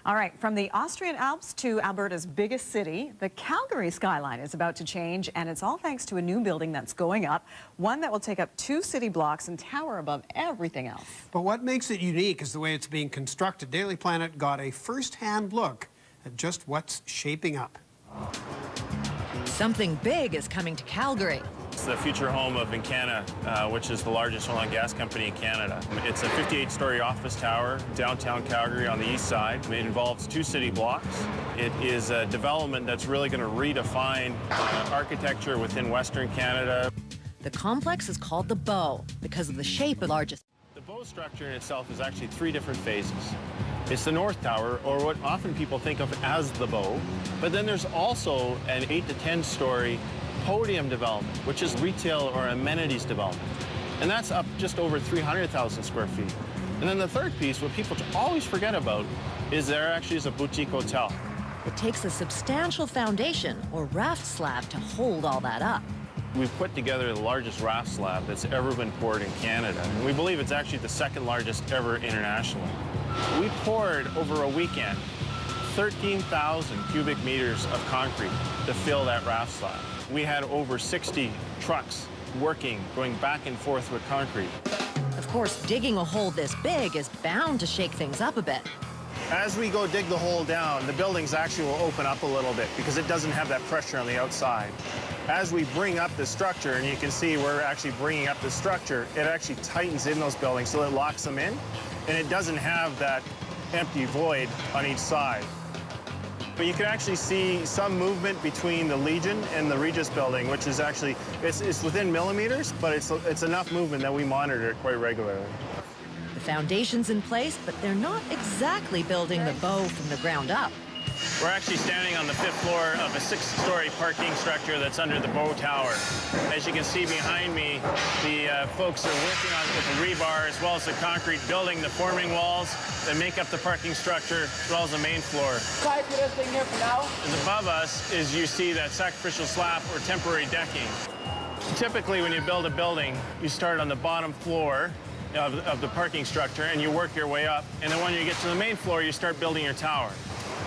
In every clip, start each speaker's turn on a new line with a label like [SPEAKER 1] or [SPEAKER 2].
[SPEAKER 1] All right, from the Austrian Alps to Alberta's biggest city, the Calgary skyline is about to change, and it's all thanks to a new building that's going up, one that will take up 2 city blocks and tower above everything else.
[SPEAKER 2] But what makes it unique is the way it's being constructed. Daily Planet got a first-hand look at just what's shaping up.
[SPEAKER 3] Something big is coming to Calgary.
[SPEAKER 4] It's the future home of Encana, which is the largest oil and gas company in Canada. It's a 58-story office tower downtown Calgary on the east side. It involves 2 city blocks. It is a development that's really going to redefine architecture within Western Canada.
[SPEAKER 3] The complex is called the Bow because of the shape of the largest.
[SPEAKER 4] The Bow structure in itself is actually 3 different phases. It's the North Tower, or what often people think of as the Bow, but then there's also an 8 to 10-story podium development, which is retail or amenities development. And that's up just over 300,000 square feet. And then the third piece, what people always forget about, is there actually is a boutique hotel.
[SPEAKER 3] It takes a substantial foundation or raft slab to hold all that up.
[SPEAKER 4] We've put together the largest raft slab that's ever been poured in Canada. And we believe it's actually the 2nd largest ever internationally. We poured over a weekend 13,000 cubic meters of concrete to fill that raft slab. We had over 60 trucks working, going back and forth with concrete.
[SPEAKER 3] Of course, digging a hole this big is bound to shake things up a bit.
[SPEAKER 4] As we go dig the hole down, the buildings actually will open up a little bit because it doesn't have that pressure on the outside. As we bring up the structure, and you can see we're actually bringing up the structure, it actually tightens in those buildings so it locks them in, and it doesn't have that empty void on each side. But you can actually see some movement between the Legion and the Regis building, which is actually, it's within millimeters, but it's enough movement that we monitor it quite regularly.
[SPEAKER 3] The foundation's in place, but they're not exactly building the Bow from the ground up.
[SPEAKER 4] We're actually standing on the 5th floor of a 6-story parking structure that's under the Bow Tower. As you can see behind me, the folks are working on with the rebar as well as the concrete, building the forming walls that make up the parking structure as well as the main floor.
[SPEAKER 5] Tied to this thing here for now.
[SPEAKER 4] And above us is you see that sacrificial slab or temporary decking. Typically, when you build a building, you start on the bottom floor of the parking structure and you work your way up. And then when you get to the main floor, you start building your tower.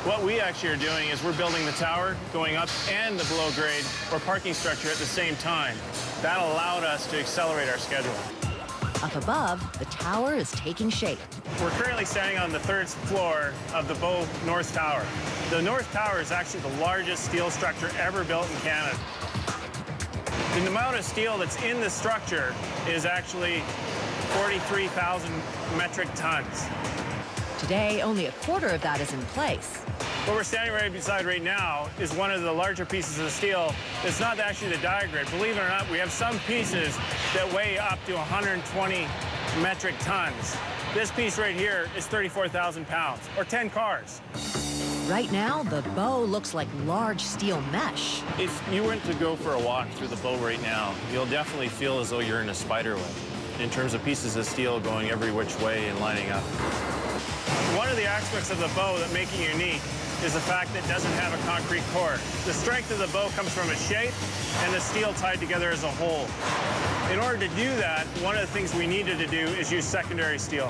[SPEAKER 4] What we actually are doing is we're building the tower, going up, and the below grade or parking structure at the same time. That allowed us to accelerate our schedule.
[SPEAKER 3] Up above, the tower is taking shape.
[SPEAKER 4] We're currently standing on the 3rd floor of the Bow North Tower. The North Tower is actually the largest steel structure ever built in Canada. The amount of steel that's in the structure is actually 43,000 metric tons.
[SPEAKER 3] Today, only a quarter of that is in place.
[SPEAKER 4] What we're standing right beside right now is one of the larger pieces of steel. It's not actually the diagram. Believe it or not, we have some pieces that weigh up to 120 metric tons. This piece right here is 34,000 pounds, or 10 cars.
[SPEAKER 3] Right now, the Bow looks like large steel mesh.
[SPEAKER 4] If you went to go for a walk through the Bow right now, you'll definitely feel as though you're in a spider web in terms of pieces of steel going every which way and lining up. One of the aspects of the Bow that make it unique is the fact that it doesn't have a concrete core. The strength of the Bow comes from its shape and the steel tied together as a whole. In order to do that, one of the things we needed to do is use secondary steel.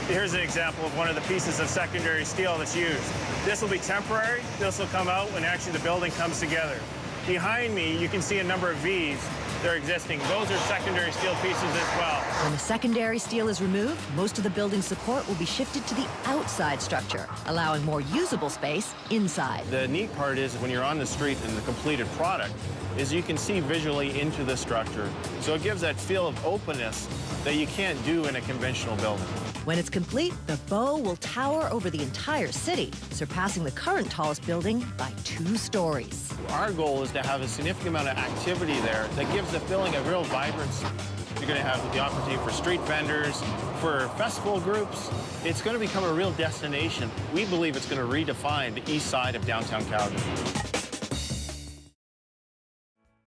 [SPEAKER 4] Here's an example of one of the pieces of secondary steel that's used. This will be temporary. This will come out when actually the building comes together. Behind me, you can see a number of V's. They're existing. Those are secondary steel pieces as well.
[SPEAKER 3] When the secondary steel is removed, most of the building support will be shifted to the outside structure, allowing more usable space inside.
[SPEAKER 4] The neat part is when you're on the street and the completed product is you can see visually into the structure. So it gives that feel of openness that you can't do in a conventional building.
[SPEAKER 3] When it's complete, the Bow will tower over the entire city, surpassing the current tallest building by 2 stories.
[SPEAKER 4] Our goal is to have a significant amount of activity there that gives the feeling of real vibrancy. You're going to have the opportunity for street vendors, for festival groups. It's going to become a real destination. We believe it's going to redefine the east side of downtown Calgary.